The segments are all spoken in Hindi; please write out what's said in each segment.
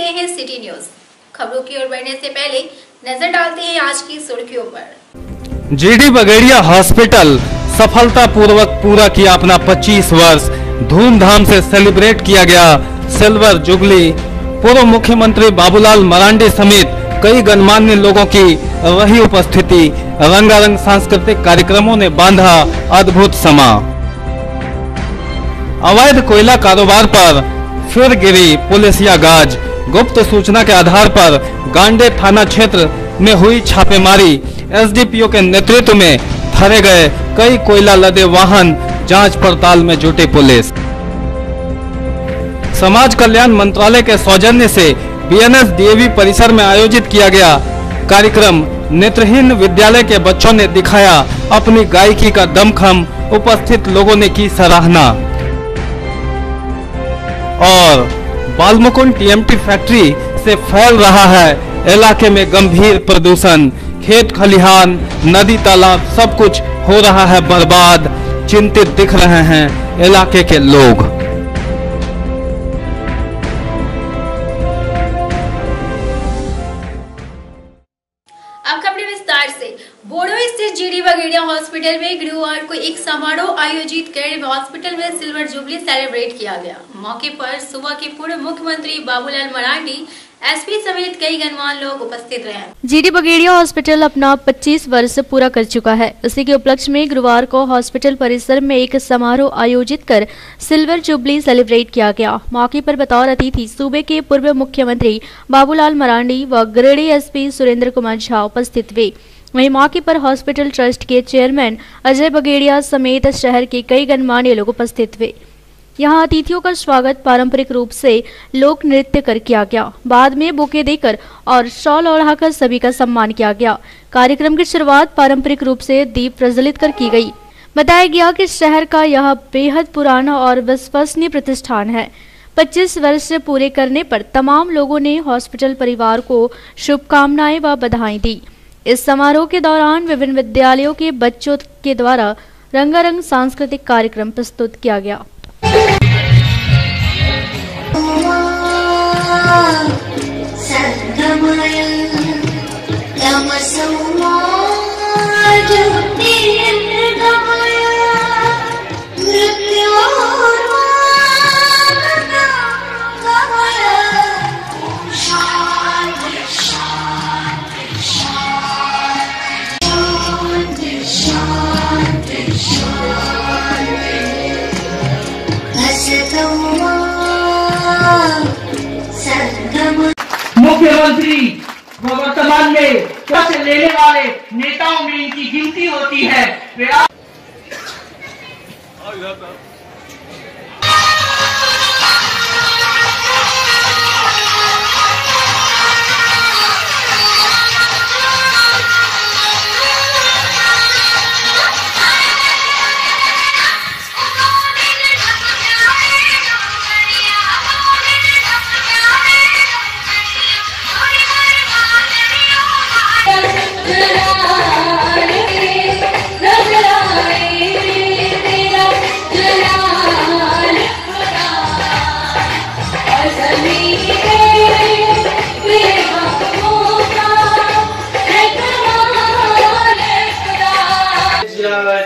रहे हैं सिटी न्यूज। खबरों की ओर बढ़ने से पहले नजर डालते हैं आज की सुर्खियों पर। जीडी बगेड़िया हॉस्पिटल सफलतापूर्वक पूरा किया अपना 25 वर्ष। धूमधाम से सेलिब्रेट किया गया सिल्वर जुबली। पूर्व मुख्यमंत्री बाबूलाल मरांडी समेत कई गणमान्य लोगों की रही उपस्थिति। रंगारंग सांस्कृतिक कार्यक्रमों ने बांधा अद्भुत समा। अवैध कोयला कारोबार पर फिर गिरी पुलिसिया गाज। गुप्त सूचना के आधार पर गांडे थाना क्षेत्र में हुई छापेमारी। एसडीपीओ के नेतृत्व में भरे गए कई कोयला लदे वाहन। जांच पड़ताल में जुटी पुलिस। समाज कल्याण मंत्रालय के सौजन्य से बीएनएस डीएवी परिसर में आयोजित किया गया कार्यक्रम। नेत्रहीन विद्यालय के बच्चों ने दिखाया अपनी गायकी का दमखम। उपस्थित लोगों ने की सराहना। और बालमुकुंड टीएमटी फैक्ट्री से फैल रहा है इलाके में गंभीर प्रदूषण। खेत खलिहान नदी तालाब सब कुछ हो रहा है बर्बाद। चिंतित दिख रहे हैं इलाके के लोग। अब खबरें विस्तार से। बोड़ो स्थित जीडी बगेड़िया हॉस्पिटल में गुरुवार को एक समारोह आयोजित कर हॉस्पिटल में सिल्वर जुबली सेलिब्रेट किया गया। मौके पर सुबह के पूर्व मुख्यमंत्री बाबूलाल मरांडी, एसपी समेत कई गणमान्य लोग उपस्थित रहे। जीडी बगेड़िया हॉस्पिटल अपना 25 वर्ष पूरा कर चुका है। इसी के उपलक्ष्य में गुरुवार को हॉस्पिटल परिसर में एक समारोह आयोजित कर सिल्वर जुबली सेलिब्रेट किया गया। मौके पर बतौर अतिथि सूबे के पूर्व मुख्यमंत्री बाबूलाल मरांडी व गिरिडीह एसपी सुरेंद्र कुमार झा उपस्थित हुए। वहीं मौके पर हॉस्पिटल ट्रस्ट के चेयरमैन अजय बगेड़िया समेत शहर के कई गणमान्य लोग उपस्थित हुए। यहां अतिथियों का स्वागत पारंपरिक रूप से लोक नृत्य कर किया गया। बाद में बुके देकर और शॉल ओढ़ाकर सभी का सम्मान किया गया। कार्यक्रम की शुरुआत पारंपरिक रूप से दीप प्रज्वलित कर की गई। बताया गया कि शहर का यह बेहद पुराना और विश्वसनीय प्रतिष्ठान है। 25 वर्ष पूरे करने पर तमाम लोगों ने हॉस्पिटल परिवार को शुभकामनाएं व बधाई दी। इस समारोह के दौरान विभिन्न विद्यालयों के बच्चों के द्वारा रंगारंग सांस्कृतिक कार्यक्रम प्रस्तुत किया गया। मुख्यमंत्री वर्तमान में श्वास लेने वाले नेताओं में इनकी गिनती होती है।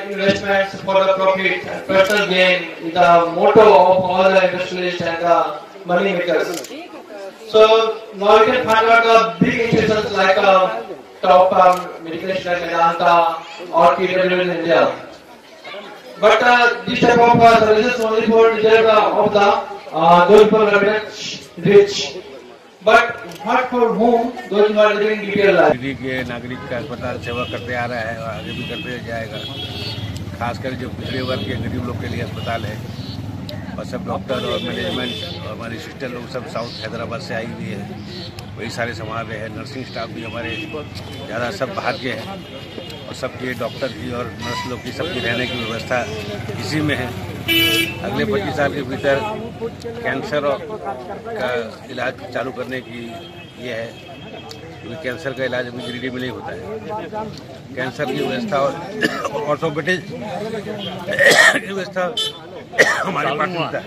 Investments for the profit and personal gain is the motto of all the industrialists and the money makers. So now you can find out the big institutions like top medical institutions like Medanta or KW in India. But this type of services only for reserved of the those people who are rich. But not for whom those who are living DPL life. Delhi के नागरिक का अस्पताल सेवा करते आ रहा है और आगे भी करते जाएगा। खासकर जो पिछड़े वर्ग के गरीब लोग के लिए अस्पताल है और सब डॉक्टर और मैनेजमेंट और हमारी सिस्टर लोग सब साउथ हैदराबाद से आई हुई है, वही सारे संभाल रहे हैं। नर्सिंग स्टाफ भी हमारे ज़्यादा सब बाहर के हैं और सबके डॉक्टर की और नर्स लोग की सबकी रहने की व्यवस्था इसी में है। अगले 25 साल के भीतर कैंसर का इलाज चालू करने की ये है, क्योंकि कैंसर का इलाज अभी गिरिडीह में नहीं होता है। कैंसर की व्यवस्था और ऑर्थोपेडिक की व्यवस्था हमारे पास होता है।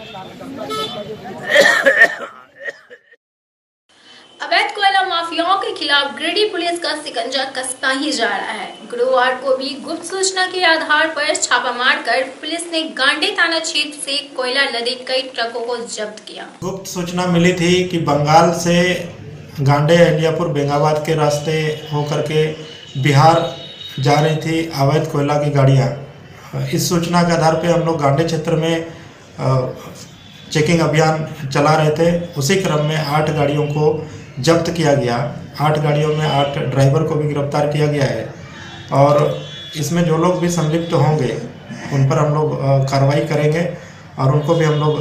माफियाओं के खिलाफ गिरिडीह पुलिस का शिकंजा कसता ही जा रहा है। गुरुवार को भी गुप्त सूचना के आधार पर छापा मारकर पुलिस ने गांडे थाना क्षेत्र से कोयला लदे कई ट्रकों को जब्त किया। गुप्त सूचना मिली थी कि बंगाल से गांडे अलियापुर बेंगाबाद के रास्ते होकर के बिहार जा रही थी अवैध कोयला की गाड़ियाँ। इस सूचना के आधार पर हम लोग गांडे क्षेत्र में चेकिंग अभियान चला रहे थे। उसी क्रम में 8 गाड़ियों को जब्त किया गया। 8 गाड़ियों में 8 ड्राइवर को भी गिरफ्तार किया गया है और इसमें जो लोग भी संलिप्त होंगे उन पर हम लोग कार्रवाई करेंगे और उनको भी हम लोग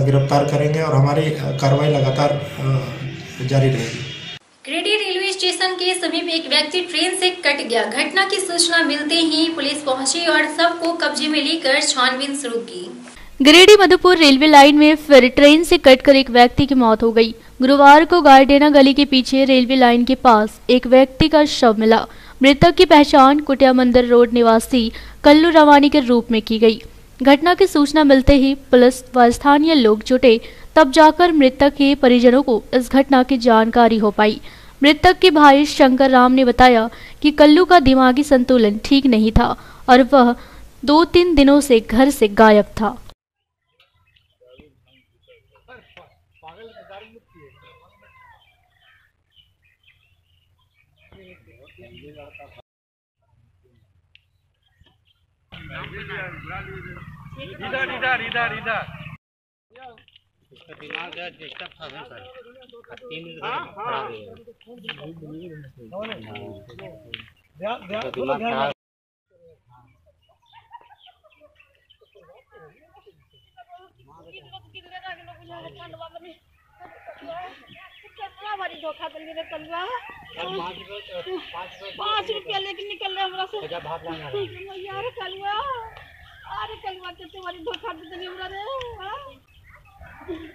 गिरफ्तार करेंगे और हमारी कार्रवाई लगातार जारी रहेगी। गिरिडीह रेलवे स्टेशन के समीप एक व्यक्ति ट्रेन से कट गया। घटना की सूचना मिलते ही पुलिस पहुंची और सबको कब्जे में लेकर छानबीन शुरू की। गिरिडीह मधुपुर रेलवे लाइन में फिर ट्रेन से कटकर एक व्यक्ति की मौत हो गई। गुरुवार को गारडेना गली के पीछे रेलवे लाइन के पास एक व्यक्ति का शव मिला। मृतक की पहचान कुटिया मंदिर रोड निवासी कल्लू रवानी के रूप में की गई। घटना की सूचना मिलते ही पुलिस व स्थानीय लोग जुटे, तब जाकर मृतक के परिजनों को इस घटना की जानकारी हो पाई। मृतक के भाई शंकर राम ने बताया कि कल्लू का दिमागी संतुलन ठीक नहीं था और वह 2-3 दिनों से घर से गायब था। धोखा दिल्ली कलवा 5 रुपया लेके निकल रहे हमरा से यार कलवा। अरे कलवा के तुम्हारी धोखा दे देनी हमरा रे।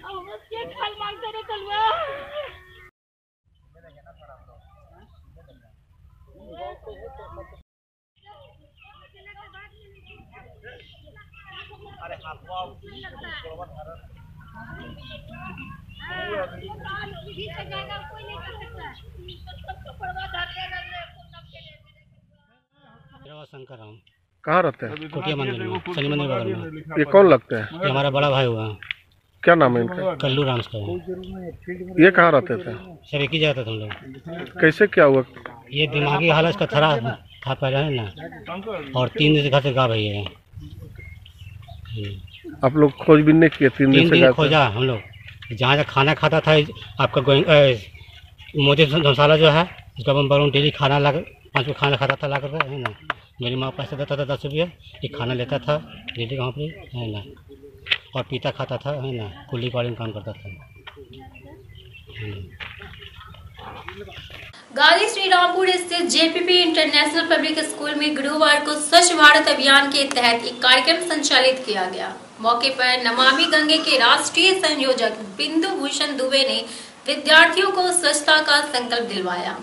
अब बस के खाल मांगते रे कलवा। अरे शंकर राम कहाँ रहते हैं? कुटिया मंदिर में, शनि मंदिर बगल में। ये कौन लगते हैं? ये हमारा बड़ा भाई हुआ। क्या नाम है इनका? कल्लू राम का। ये कहाँ रहते थे? सर एक ही जगह था हम लोग। कैसे क्या हुआ? ये दिमागी हालत का था पहले है ना, और 3 दिन से घर से गायब है। आप लोग खोजबीन नहीं किए? 3 दिन से खोजा हम लोग। जहाँ जहाँ खाना खाता था आपका मोदी धर्मशाला जो है उसका बरूँ डेली खाना ला 5 को खाना खाता था ला कर है ना। मेरी माँ पैसे देता था 10 रुपये, ये खाना लेता था डेली वहाँ पे है ना, और पीता खाता था है ना, कुल्ली पाड़ी में काम करता था। गांधी श्रीरामपुर स्थित जेपीपी इंटरनेशनल पब्लिक स्कूल में गुरुवार को स्वच्छ भारत अभियान के तहत एक कार्यक्रम संचालित किया गया। मौके पर नमामि गंगे के राष्ट्रीय संयोजक बिंदु भूषण दुबे ने विद्यार्थियों को स्वच्छता का संकल्प दिलवाया।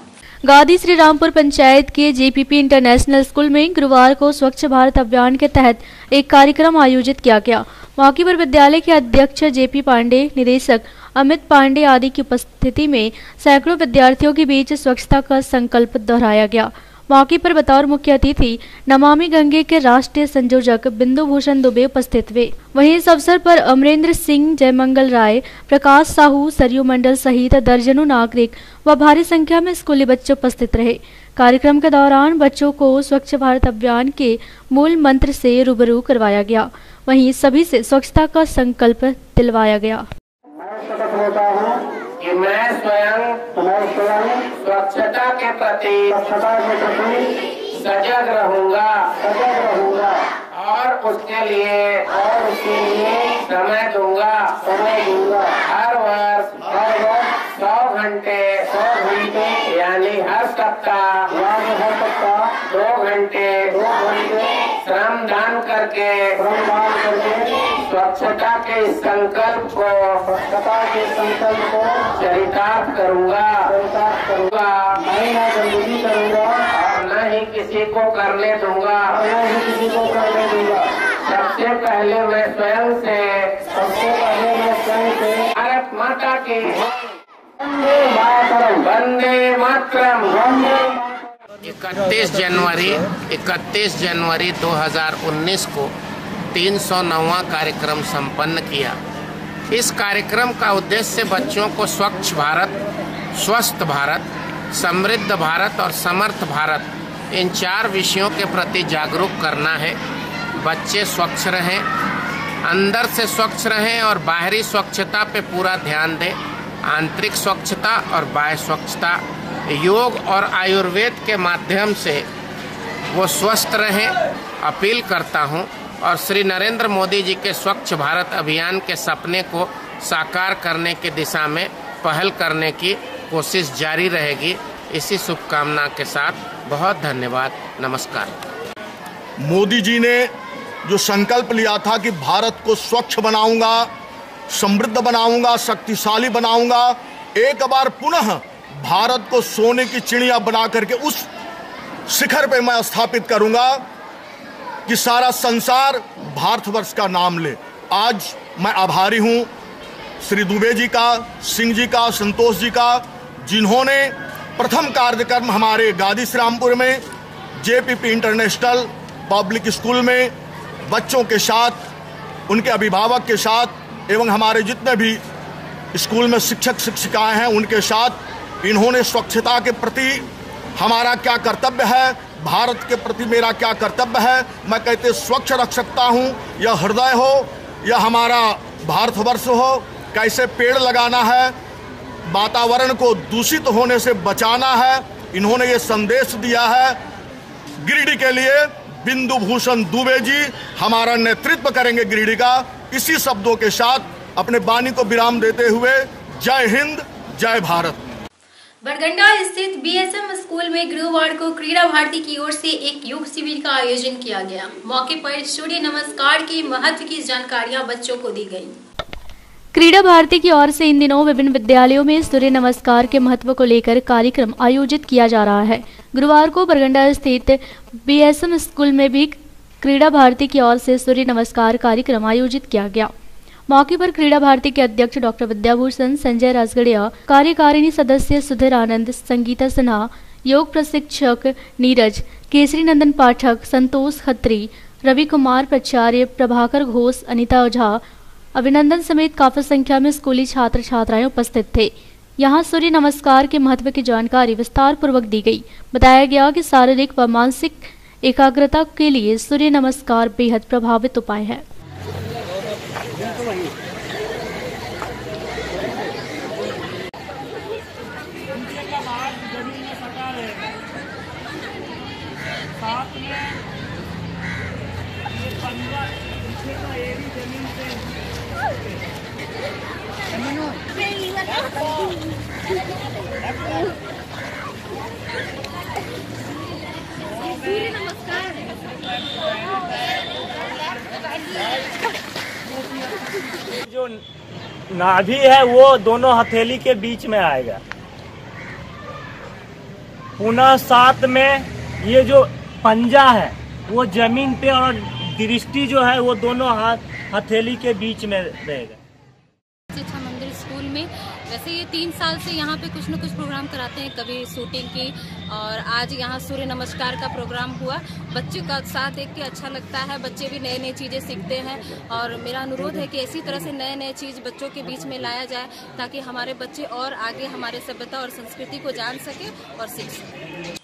गांधी श्रीरामपुर पंचायत के जेपीपी इंटरनेशनल स्कूल में गुरुवार को स्वच्छ भारत अभियान के तहत एक कार्यक्रम आयोजित किया गया। मौके पर विद्यालय के अध्यक्ष जेपी पांडे, निदेशक अमित पांडे आदि की उपस्थिति में सैकड़ों विद्यार्थियों के बीच स्वच्छता का संकल्प दोहराया गया। मौके पर बतौर मुख्य अतिथि नमामि गंगे के राष्ट्रीय संयोजक बिंदु भूषण दुबे उपस्थित हुए। वहीं इस अवसर पर अमरेंद्र सिंह, जयमंगल राय, प्रकाश साहू, सरयू मंडल सहित दर्जनों नागरिक व भारी संख्या में स्कूली बच्चे उपस्थित रहे। कार्यक्रम के दौरान बच्चों को स्वच्छ भारत अभियान के मूल मंत्र से रूबरू करवाया गया। वहीं सभी से स्वच्छता का संकल्प दिलवाया गया। कि मैं स्वयं स्वच्छता के प्रति सजग रहूंगा और उसके लिए समय दूंगा। हर वर्ष 100 घंटे यानी हर सप्ताह 2 घंटे श्रम दान करके स्वच्छता के संकल्प को चरितार्थ करूंगा और न ही किसी को करने दूंगा। सबसे पहले मैं स्वयं से भारत माता की वंदे मातरम। 31 जनवरी 2019 को 309वां कार्यक्रम संपन्न किया। इस कार्यक्रम का उद्देश्य बच्चों को स्वच्छ भारत, स्वस्थ भारत, समृद्ध भारत और समर्थ भारत इन 4 विषयों के प्रति जागरूक करना है। बच्चे स्वच्छ रहें, अंदर से स्वच्छ रहें और बाहरी स्वच्छता पे पूरा ध्यान दें। आंतरिक स्वच्छता और बाह्य स्वच्छता, योग और आयुर्वेद के माध्यम से वो स्वस्थ रहें अपील करता हूँ। और श्री नरेंद्र मोदी जी के स्वच्छ भारत अभियान के सपने को साकार करने की दिशा में पहल करने की कोशिश जारी रहेगी। इसी शुभकामना के साथ बहुत धन्यवाद, नमस्कार। मोदी जी ने जो संकल्प लिया था कि भारत को स्वच्छ बनाऊंगा, समृद्ध बनाऊंगा, शक्तिशाली बनाऊंगा, एक बार पुनः भारत को सोने की चिड़िया बना करके उस शिखर पे मैं स्थापित करूंगा कि सारा संसार भारतवर्ष का नाम ले। आज मैं आभारी हूं श्री दुबे जी का, सिंह जी का, संतोष जी का, जिन्होंने प्रथम कार्यक्रम हमारे गादी श्रीरामपुर में जेपीपी इंटरनेशनल पब्लिक स्कूल में बच्चों के साथ, उनके अभिभावक के साथ एवं हमारे जितने भी स्कूल में शिक्षक शिक्षिकाएं हैं उनके साथ इन्होंने स्वच्छता के प्रति हमारा क्या कर्तव्य है, भारत के प्रति मेरा क्या कर्तव्य है, मैं कहते स्वच्छ रख सकता हूँ, यह हृदय हो या हमारा भारतवर्ष हो, कैसे पेड़ लगाना है, वातावरण को दूषित होने से बचाना है। इन्होंने ये संदेश दिया है। गिरिडीह के लिए बिंदु भूषण दुबे जी हमारा नेतृत्व करेंगे गिरिडीह का। इसी शब्दों के साथ अपने वाणी को विराम देते हुए जय हिंद, जय भारत। बरगंडा स्थित बीएसएम स्कूल में गुरुवार को क्रीड़ा भारती की ओर से एक योग शिविर का आयोजन किया गया। मौके पर सूर्य नमस्कार के महत्व की जानकारियां बच्चों को दी गई। क्रीड़ा भारती की ओर से इन दिनों विभिन्न विद्यालयों में सूर्य नमस्कार के महत्व को लेकर कार्यक्रम आयोजित किया जा रहा है। गुरुवार को बरगंडा स्थित बीएसएम स्कूल में भी क्रीड़ा भारती की ओर से सूर्य नमस्कार कार्यक्रम आयोजित किया गया। मौके पर क्रीड़ा भारती के अध्यक्ष डॉक्टर विद्याभूषण संजय राजगड़िया, कार्यकारिणी सदस्य सुधीर आनंद, संगीता सिन्हा, योग प्रशिक्षक नीरज, केसरी नंदन पाठक, संतोष खत्री, रवि कुमार प्राचार्य, प्रभाकर घोष, अनिता ओझा, अभिनंदन समेत काफी संख्या में स्कूली छात्र छात्राएं उपस्थित थे। यहाँ सूर्य नमस्कार के महत्व की जानकारी विस्तार पूर्वक दी गई। बताया गया कि शारीरिक व मानसिक एकाग्रता के लिए सूर्य नमस्कार बेहद प्रभावित उपाय है। जो नाभि है वो दोनों हथेली के बीच में आएगा। पुनः साथ में ये जो पंजा है वो जमीन पे और दृष्टि जो है वो दोनों हथेली के बीच में रहेगा। शिक्षा मंदिर स्कूल में वैसे ये 3 साल से यहाँ पे कुछ न कुछ प्रोग्राम कराते हैं, कभी शूटिंग की और आज यहाँ सूर्य नमस्कार का प्रोग्राम हुआ। बच्चों का साथ देख के अच्छा लगता है, बच्चे भी नए नए चीज़ें सीखते हैं और मेरा अनुरोध है कि इसी तरह से नए नए चीज़ बच्चों के बीच में लाया जाए ताकि हमारे बच्चे और आगे हमारे सभ्यता और संस्कृति को जान सके और सीख सके।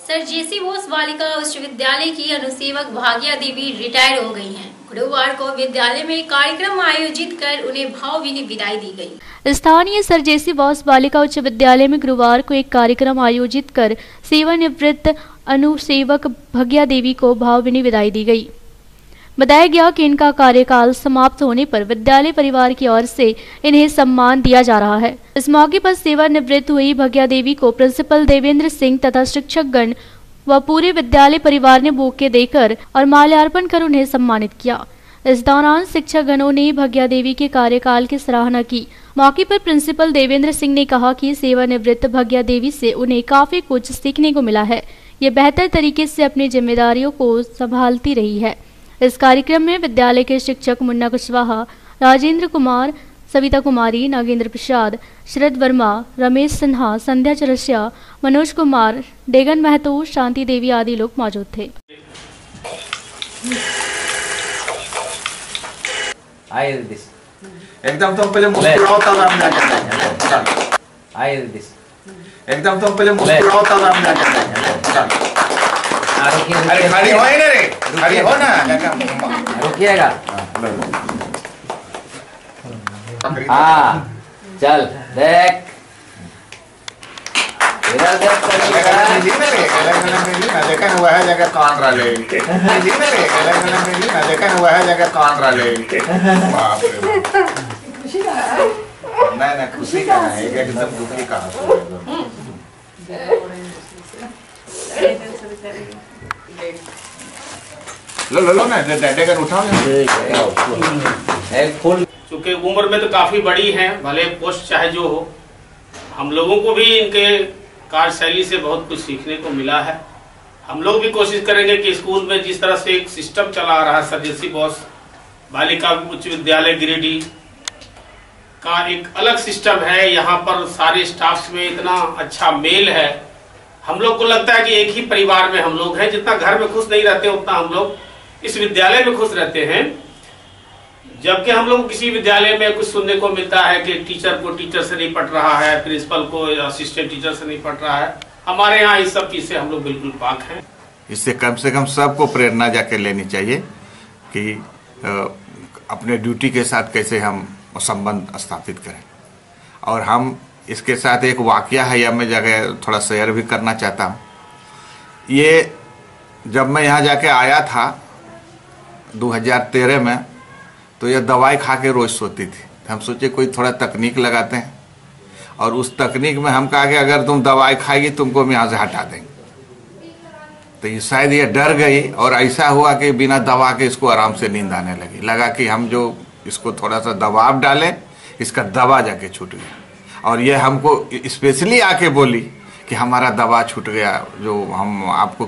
सर जेसी बोस बालिका उच्च विद्यालय की अनुसेवक भाग्या देवी रिटायर हो गई हैं। गुरुवार को विद्यालय में कार्यक्रम आयोजित कर उन्हें भावभीनी विदाई दी गई। स्थानीय सर जेसी बोस बालिका उच्च विद्यालय में गुरुवार को एक कार्यक्रम आयोजित कर सेवानिवृत्त अनुसेवक भाग्या देवी को भावभीनी विदाई दी गई। बताया गया कि इनका कार्यकाल समाप्त होने पर विद्यालय परिवार की ओर से इन्हें सम्मान दिया जा रहा है। इस मौके पर सेवानिवृत्त हुई भाग्या देवी को प्रिंसिपल देवेंद्र सिंह तथा शिक्षकगण व पूरे विद्यालय परिवार ने बुके देकर और माल्यार्पण कर उन्हें सम्मानित किया। इस दौरान शिक्षकगणों ने भाग्या देवी के कार्यकाल की सराहना की। मौके पर प्रिंसिपल देवेंद्र सिंह ने कहा कि सेवानिवृत्त भाग्या देवी से उन्हें काफी कुछ सीखने को मिला है। ये बेहतर तरीके से अपनी जिम्मेदारियों को संभालती रही है। इस कार्यक्रम में विद्यालय के शिक्षक मुन्ना कुशवाहा, राजेंद्र कुमार, सविता कुमारी, नागेंद्र प्रसाद, शरद वर्मा, रमेश सिन्हा, संध्या चौरसिया, मनोज कुमार, डेगन महतो, शांति देवी आदि लोग मौजूद थे। एकदम तुम पहले मुस्कुराओ तब हम क्या कहते हैं। आइए दिस एकदम तुम पहले मुस्कुराओ तब हम क्या कहते हैं। अरे खड़ी हो ना रे, खड़ी हो ना, रुकिएगा। हाँ चल देख देखा हुआ है जगह कान रहा देखा हुआ है जगह कान रहा नहीं खुशी का है एकदम दुखी का लो ना डंडे का उठाओ। चूँकि उम्र में तो काफी बड़ी है, भले पोस्ट चाहे जो हो, हम लोगों को भी इनके कार्यशैली से बहुत कुछ सीखने को मिला है। हम लोग भी कोशिश करेंगे कि स्कूल में जिस तरह से एक सिस्टम चला रहा है स्वदेशी बॉस बालिका उच्च विद्यालय गिरिडीह का एक अलग सिस्टम है। यहाँ पर सारे स्टाफ्स में इतना अच्छा मेल है, हम लोग को लगता है कि एक ही परिवार में हम लोग हैं। जितना घर में खुश नहीं रहते उतना हम लोग इस विद्यालय में खुश रहते हैं। जबकि हम लोग किसी विद्यालय में कुछ सुनने को मिलता है कि टीचर को टीचर से नहीं पढ़ रहा है, प्रिंसिपल को असिस्टेंट टीचर से नहीं पढ़ रहा है, हमारे यहाँ इस सब चीज से हम लोग बिल्कुल पाक हैं। इससे कम से कम सबको प्रेरणा जाके लेनी चाहिए कि अपने ड्यूटी के साथ कैसे हम संबंध स्थापित करें। और हम इसके साथ एक वाकया है, यह मैं जगह थोड़ा शेयर भी करना चाहता हूँ। ये जब मैं यहाँ जाके आया था 2013 में, तो ये दवाई खा के रोज सोती थी। हम सोचे कोई थोड़ा तकनीक लगाते हैं, और उस तकनीक में हम कहा कि अगर तुम दवाई खाएगी तुमको हम यहाँ से हटा देंगे। तो ये शायद ये डर गई, और ऐसा हुआ कि बिना दवा के इसको आराम से नींद आने लगी। लगा कि हम जो इसको थोड़ा सा दबाव डालें, इसका दवा जाके छूट गया। और ये हमको स्पेशली आके बोली कि हमारा दवा छूट गया। जो हम आपको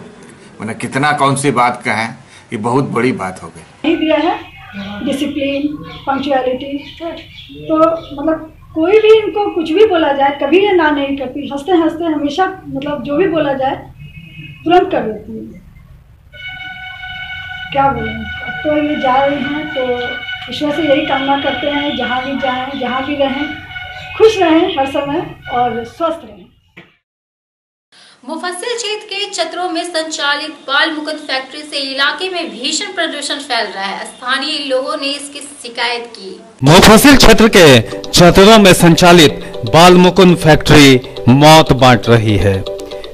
मैंने कितना कौन सी बात कहें, ये बहुत बड़ी बात हो गई। दिया है डिसिप्लिन, पंक्चुअलिटी, तो मतलब कोई भी इनको कुछ भी बोला जाए कभी ये ना नहीं करती, हंसते हंसते हमेशा मतलब जो भी बोला जाए तुरंत कर देती है। क्या बोलें, तो ये जा रही हैं तो ईश्वर से यही कामना करते हैं जहाँ भी जाएं, जहाँ भी रहें, खुश रहें हर समय और स्वस्थ रहें। मुफस्सिल क्षेत्र के चतरों में संचालित बाल मुकुंद फैक्ट्री से इलाके में भीषण प्रदूषण फैल रहा है। स्थानीय लोगों ने इसकी शिकायत की। मुफस्सिल क्षेत्र के चतरों में संचालित बाल मुकुंद फैक्ट्री मौत बांट रही है।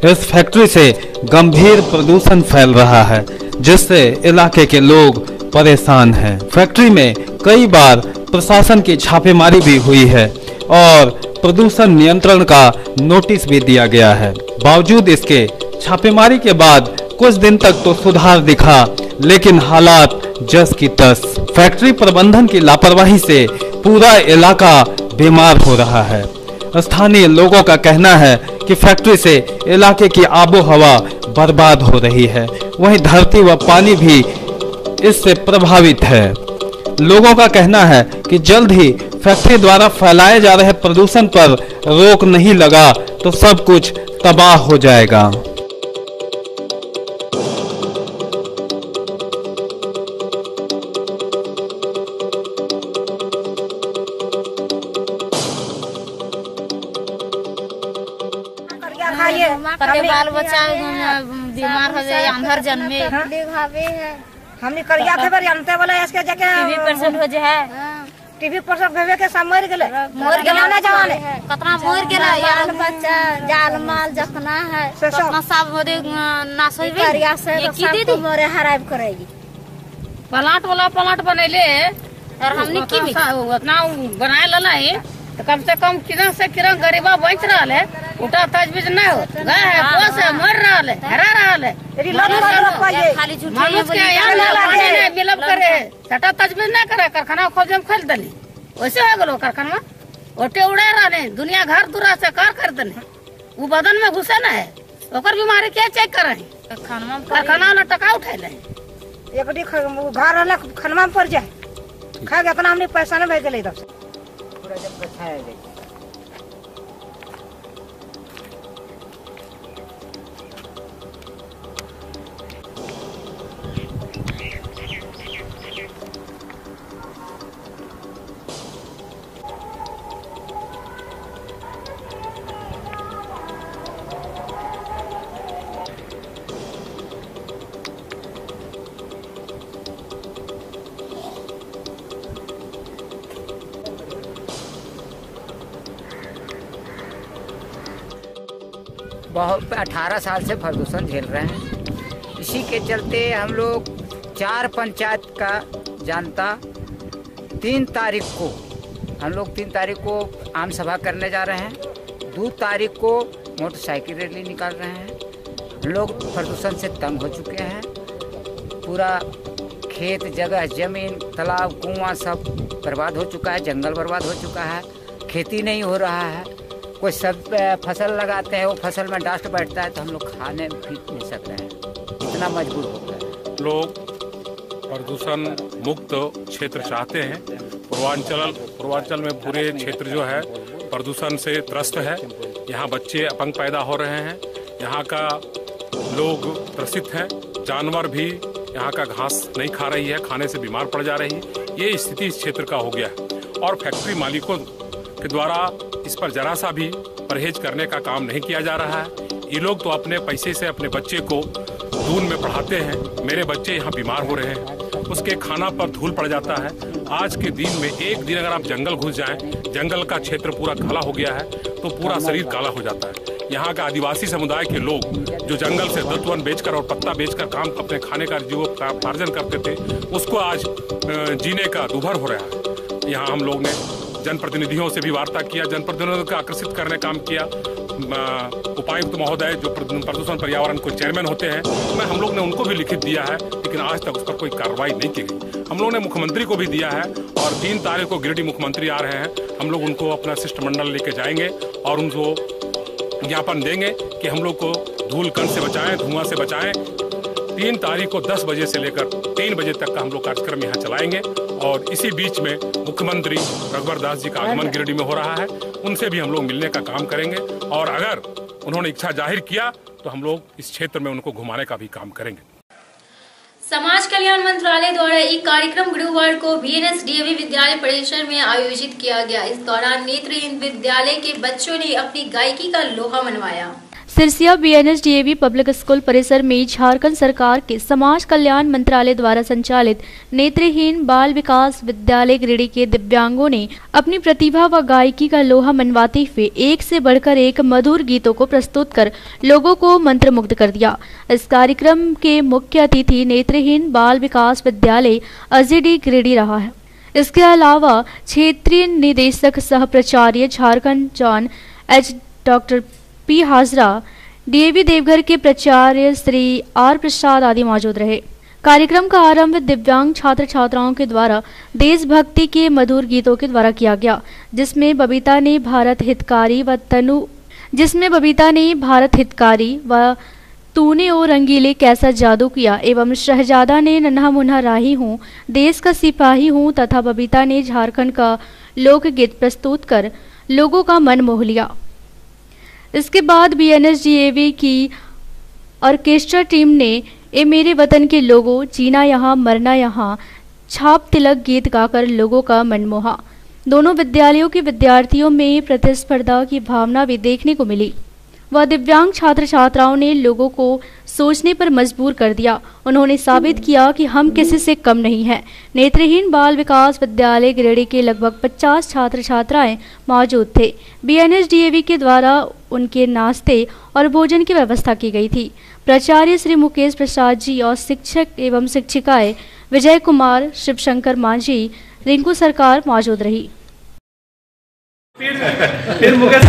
इस फैक्ट्री से गंभीर प्रदूषण फैल रहा है, जिससे इलाके के लोग परेशान हैं। फैक्ट्री में कई बार प्रशासन की छापेमारी भी हुई है और प्रदूषण नियंत्रण का नोटिस भी दिया गया है। बावजूद इसके छापेमारी के बाद कुछ दिन तक तो सुधार दिखा, लेकिन हालात जस की तस। फैक्ट्री प्रबंधन की लापरवाही से पूरा इलाका बीमार हो रहा है। स्थानीय लोगों का कहना है कि फैक्ट्री से इलाके की आबो हवा बर्बाद हो रही है, वहीं धरती व पानी भी इससे प्रभावित है। लोगों का कहना है कि जल्द ही फैक्ट्री द्वारा फैलाए जा रहे प्रदूषण पर रोक नहीं लगा तो सब कुछ तबाह हो जाएगा। करके बाल बच्चा बीमार हो जाए, अंदर जन्मे हमने करिया थे पर जानते वाला इसके जाके टीवी पेशेंट हो जाए, टीवी पेशेंट भेवे के सब मर गेले ना जवाने कतना मर गेला यार बच्चा जाल माल जखना है कतना सब मोरे नास होइबे करिया से की दीदी मोरे हराब करेगी। प्लांट वाला प्लांट बनैले और हमने की भी उतना बनाए लला है, तो कम से कम किरण से किरण गरीबा बच रहा है, उठा तजवीज नहीं हो गए है, पोस है, मर रहा है, हरा रहा है। खाली मनुष्य के यहाँ नहीं बिलब करे, सटा तजवीज नहीं करे, कारखाना खोज हम खोल दली, वैसे हो गलो कारखाना ओटे उड़ा रहा नहीं, दुनिया घर दूरा से कार कर दने, वो बदन में घुसे न है, ओकर बीमारी क्या चेक कर रहे, कारखाना न टका उठे ले, एक घर खनमा पर जाए, खा के अपना हमने पैसा नहीं भेज ले, जब अच्छा है देखिए। बहुत 18 साल से प्रदूषण झेल रहे हैं। इसी के चलते हम लोग 4 पंचायत का जनता 3 तारीख को आम सभा करने जा रहे हैं। 2 तारीख को मोटरसाइकिल रैली निकाल रहे हैं। लोग प्रदूषण से तंग हो चुके हैं। पूरा खेत, जगह, जमीन, तालाब, कुआं सब बर्बाद हो चुका है। जंगल बर्बाद हो चुका है। खेती नहीं हो रहा है। कोई सब फसल लगाते हैं, वो फसल में डस्ट बैठता है तो हम लोग खाने भी नहीं सक रहे हैं, इतना मजबूर हो गए। लोग प्रदूषण मुक्त क्षेत्र चाहते हैं। पूर्वांचल में पूरे क्षेत्र जो है प्रदूषण से त्रस्त है। यहाँ बच्चे अपंग पैदा हो रहे हैं। यहाँ का लोग त्रसित हैं। जानवर भी यहाँ का घास नहीं खा रही है, खाने से बीमार पड़ जा रही है। ये स्थिति इस क्षेत्र का हो गया है और फैक्ट्री मालिकों के द्वारा इस पर जरा सा भी परहेज करने का काम नहीं किया जा रहा है। ये लोग तो अपने पैसे से अपने बच्चे को दून में पढ़ाते हैं। मेरे बच्चे यहाँ बीमार हो रहे हैं, उसके खाना पर धूल पड़ जाता है। आज के दिन में एक दिन अगर आप जंगल घुस जाएं, जंगल का क्षेत्र पूरा काला हो गया है तो पूरा शरीर काला हो जाता है। यहाँ का आदिवासी समुदाय के लोग जो जंगल से दत्तवन बेचकर और पत्ता बेचकर काम अपने खाने का जीवोपार्जन करते थे, उसको आज जीने का दुभर हो रहा है। यहाँ हम लोग ने जनप्रतिनिधियों से भी वार्ता किया, जनप्रतिनिधियों को आकर्षित करने काम किया। उपायुक्त महोदय जो प्रदूषण पर्यावरण को चेयरमैन होते हैं, हम लोग ने उनको भी लिखित दिया है, लेकिन आज तक उस पर कोई कार्रवाई नहीं की गई। हम लोग ने मुख्यमंत्री को भी दिया है और 3 तारीख को गिरिडीह मुख्यमंत्री आ रहे हैं। हम लोग उनको अपना शिष्टमंडल लेके जाएंगे और उनको ज्ञापन देंगे कि हम लोग को धूल कण से बचाएं, धुआं से बचाएं। 3 तारीख को 10 बजे से लेकर 3 बजे तक का हम लोग कार्यक्रम यहाँ चलाएंगे और इसी बीच में मुख्यमंत्री रघुवर दास जी का आगमन गिरिडीह में हो रहा है। उनसे भी हम लोग मिलने का काम करेंगे और अगर उन्होंने इच्छा जाहिर किया तो हम लोग इस क्षेत्र में उनको घुमाने का भी काम करेंगे। समाज कल्याण मंत्रालय द्वारा एक कार्यक्रम गुरुवार को बीएनएस-डीएवी विद्यालय परिसर में आयोजित किया गया। इस दौरान नेत्रहीन विद्यालय के बच्चों ने अपनी गायकी का लोहा मनवाया। सिरसिया बीएनएस-डीएवी पब्लिक स्कूल परिसर में झारखंड सरकार के समाज कल्याण मंत्रालय द्वारा संचालित नेत्रहीन बाल विकास विद्यालय गिरिडीह के दिव्यांगों ने अपनी प्रतिभा व गायकी का लोहा मनवाते हुए एक से बढ़कर एक मधुर गीतों को प्रस्तुत कर लोगों को मंत्रमुग्ध कर दिया। इस कार्यक्रम के मुख्य अतिथि नेत्रहीन बाल विकास विद्यालय अजीडी गिरिडीह रहा है। इसके अलावा क्षेत्रीय निदेशक सह प्राचार्य Jharkhand John H doctor P Hazra, DAV Deoghar के प्राचार्य श्री आर प्रसाद आदि मौजूद रहे। कार्यक्रम का आरंभ दिव्यांग छात्र छात्राओं के द्वारा देशभक्ति के मधुर गीतों के द्वारा किया गया, जिसमें बबीता ने भारत हितकारी व तूने ओ रंगीले कैसा जादू किया एवं शहजादा ने नन्हा मुन्हा राही हूँ, देश का सिपाही हूँ तथा बबीता ने झारखंड का लोकगीत प्रस्तुत कर लोगों का मन मोह लिया। इसके बाद बीएनएस-डीएवी की ऑर्केस्ट्रा टीम ने ए मेरे वतन के लोगों, जीना यहाँ मरना यहाँ, छाप तिलक गीत गाकर लोगों का मन मोहा। दोनों विद्यालयों के विद्यार्थियों में प्रतिस्पर्धा की भावना भी देखने को मिली। वह दिव्यांग छात्र छात्राओं ने लोगों को सोचने पर मजबूर कर दिया। उन्होंने साबित किया कि हम किसी से कम नहीं हैं। नेत्रहीन बाल विकास विद्यालय गिरिडीह के लगभग 50 छात्र छात्राएं मौजूद थे। बीएनएस-डीएवी के द्वारा उनके नाश्ते और भोजन की व्यवस्था की गई थी। प्राचार्य श्री मुकेश प्रसाद जी और शिक्षक एवं शिक्षिकाएं विजय कुमार, शिवशंकर मांझी, रिंकू सरकार मौजूद रही। फिर मुकेश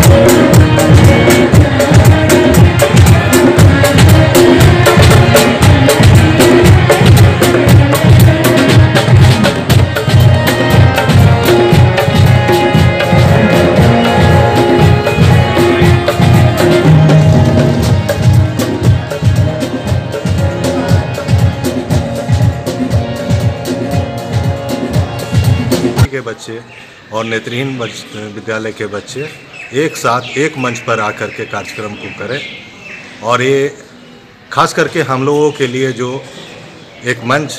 के बच्चे और नेत्रहीन विद्यालय के बच्चे एक साथ एक मंच पर आकर के कार्यक्रम को करें। और ये खास करके हम लोगों के लिए जो एक मंच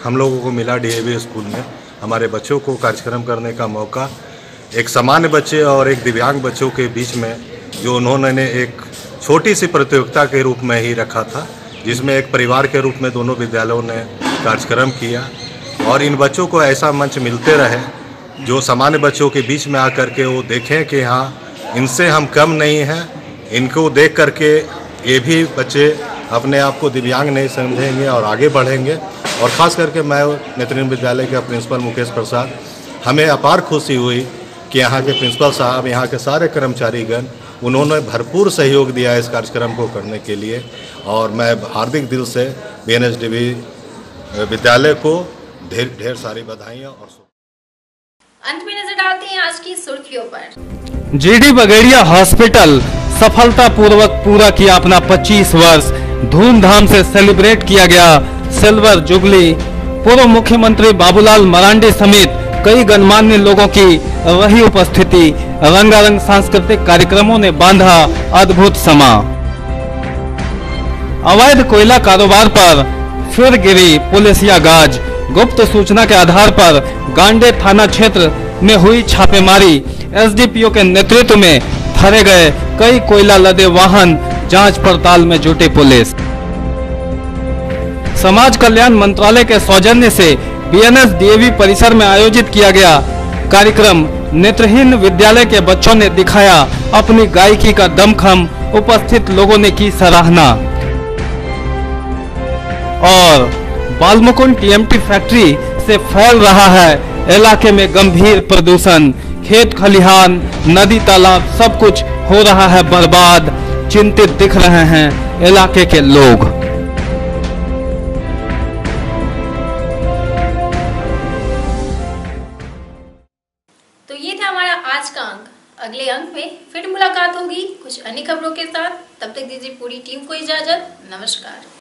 हम लोगों को मिला DAV स्कूल में, हमारे बच्चों को कार्यक्रम करने का मौका, एक सामान्य बच्चे और एक दिव्यांग बच्चों के बीच में जो उन्होंने एक छोटी सी प्रतियोगिता के रूप में ही रखा था, जिसमें एक परिवार के रूप में दोनों विद्यालयों ने कार्यक्रम किया। और इन बच्चों को ऐसा मंच मिलते रहे जो सामान्य बच्चों के बीच में आकर के वो देखें कि हाँ, इनसे हम कम नहीं हैं। इनको देख करके ये भी बच्चे अपने आप को दिव्यांग नहीं समझेंगे और आगे बढ़ेंगे। और ख़ास करके मैं नेत्रहीन विद्यालय के प्रिंसिपल मुकेश प्रसाद, हमें अपार खुशी हुई कि यहाँ के प्रिंसिपल साहब, यहाँ के सारे कर्मचारीगण, उन्होंने भरपूर सहयोग दिया इस कार्यक्रम को करने के लिए। और मैं हार्दिक दिल से BNSDB विद्यालय को ढेर सारी बधाइयाँ। और अंत में नजर डालते हैं आज की सुर्खियों पर। GD बगेड़िया हॉस्पिटल सफलतापूर्वक पूरा किया अपना 25 वर्ष, धूमधाम से सेलिब्रेट किया गया सिल्वर जुबली। पूर्व मुख्यमंत्री बाबूलाल मरांडी समेत कई गणमान्य लोगों की रही उपस्थिति। रंगारंग सांस्कृतिक कार्यक्रमों ने बांधा अद्भुत समा। अवैध कोयला कारोबार पर फिर गिरी पुलिसिया गाज। गुप्त सूचना के आधार पर गांडे थाना क्षेत्र में हुई छापेमारी। SDPO के नेतृत्व में भरे गए कई कोयला लदे वाहन, जांच पड़ताल में जुटी पुलिस। समाज कल्याण मंत्रालय के सौजन्य से BNS DAV परिसर में आयोजित किया गया कार्यक्रम। नेत्रहीन विद्यालय के बच्चों ने दिखाया अपनी गायकी का दमखम, उपस्थित लोगों ने की सराहना। और बालमुकुंड TMT फैक्ट्री से फैल रहा है इलाके में गंभीर प्रदूषण। खेत खलिहान, नदी, तालाब सब कुछ हो रहा है बर्बाद। चिंतित दिख रहे हैं इलाके के लोग। तो ये था हमारा आज का अंक। अगले अंक में फिर मुलाकात होगी कुछ अन्य खबरों के साथ। तब तक दीजिए पूरी टीम को इजाजत। नमस्कार।